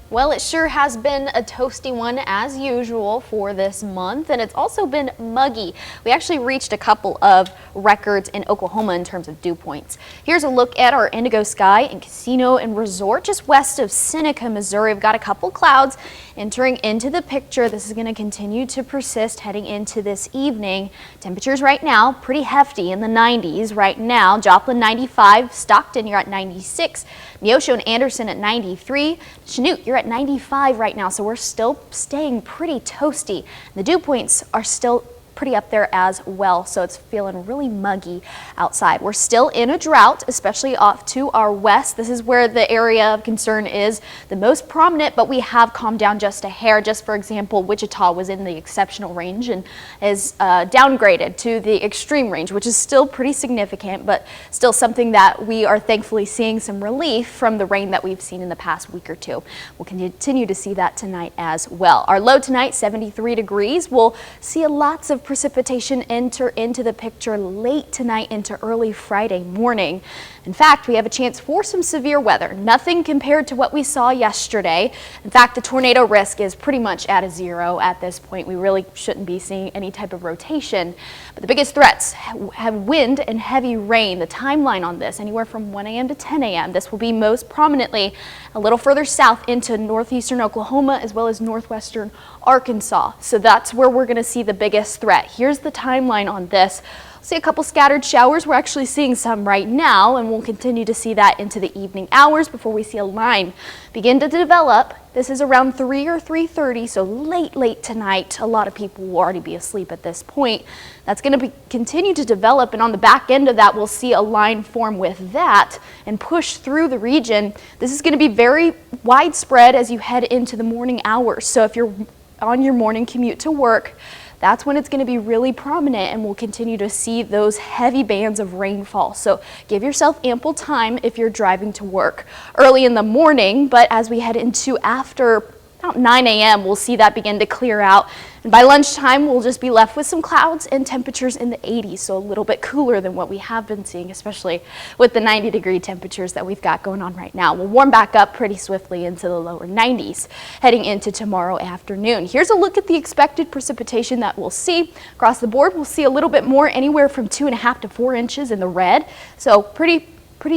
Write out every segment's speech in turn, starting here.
Well, it sure has been a toasty one as usual for this month, and it's also been muggy. We actually reached a couple of records in Oklahoma in terms of dew points. Here's a look at our indigo sky in Casino and Resort just west of Seneca, Missouri. We've got a couple clouds entering into the picture. This is going to continue to persist heading into this evening. Temperatures right now pretty hefty in the 90s right now. Joplin 95, Stockton you're at 96, Neosho and Anderson at 93, Chanute you're at 95 right now, so we're still staying pretty toasty. The dew points are still pretty up there as well, so it's feeling really muggy outside. We're still in a drought, especially off to our west. This is where the area of concern is the most prominent, but we have calmed down just a hair. Just for example, Wichita was in the exceptional range and is downgraded to the extreme range, which is still pretty significant, but still something that we are thankfully seeing some relief from the rain that we've seen in the past week or two. We'll continue to see that tonight as well. Our low tonight, 73 degrees. We'll see lots of precipitation enter into the picture late tonight into early Friday morning. In fact, we have a chance for some severe weather. Nothing compared to what we saw yesterday. In fact, the tornado risk is pretty much at a zero at this point. We really shouldn't be seeing any type of rotation. But the biggest threats have wind and heavy rain. The timeline on this, anywhere from 1 a.m. to 10 a.m. This will be most prominently a little further south into northeastern Oklahoma as well as northwestern Arkansas. So that's where we're going to see the biggest threat. Here's the timeline on this. See a couple scattered showers. We're actually seeing some right now, and we'll continue to see that into the evening hours before we see a line begin to develop. This is around 3 or 3:30, so late tonight. A lot of people will already be asleep at this point. That's going to continue to develop, and on the back end of that, we'll see a line form with that and push through the region. This is going to be very widespread as you head into the morning hours. So if you're on your morning commute to work, that's when it's going to be really prominent, and we'll continue to see those heavy bands of rainfall. So give yourself ample time if you're driving to work early in the morning, but as we head into after about 9 a.m., we'll see that begin to clear out. And by lunchtime, we'll just be left with some clouds and temperatures in the 80s, so a little bit cooler than what we have been seeing, especially with the 90-degree temperatures that we've got going on right now. We'll warm back up pretty swiftly into the lower 90s heading into tomorrow afternoon. Here's a look at the expected precipitation that we'll see. Across the board, we'll see a little bit more, anywhere from 2.5 to 4 inches in the red, so pretty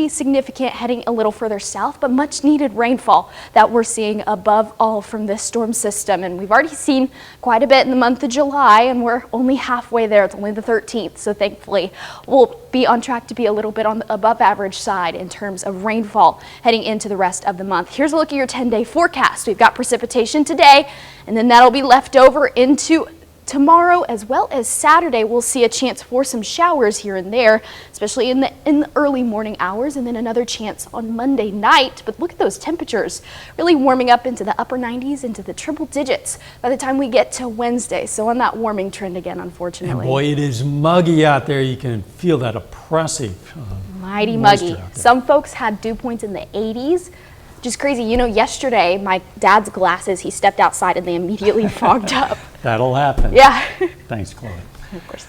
significant heading a little further south, but much needed rainfall that we're seeing above all from this storm system. And we've already seen quite a bit in the month of July, and we're only halfway there. It's only the 13th, so thankfully we'll be on track to be a little bit on the above average side in terms of rainfall heading into the rest of the month. Here's a look at your 10-day forecast. We've got precipitation today, and then that'll be left over into tomorrow as well as Saturday. We'll see a chance for some showers here and there, especially in the early morning hours, and then another chance on Monday night. But look at those temperatures really warming up into the upper 90s, into the triple digits by the time we get to Wednesday. So on that warming trend again, unfortunately. And boy, it is muggy out there. You can feel that oppressive mighty muggy. Some folks had dew points in the 80s. Just crazy. You know, yesterday, my dad's glasses, he stepped outside and they immediately fogged up. That'll happen. Yeah. Thanks, Chloe. Of course.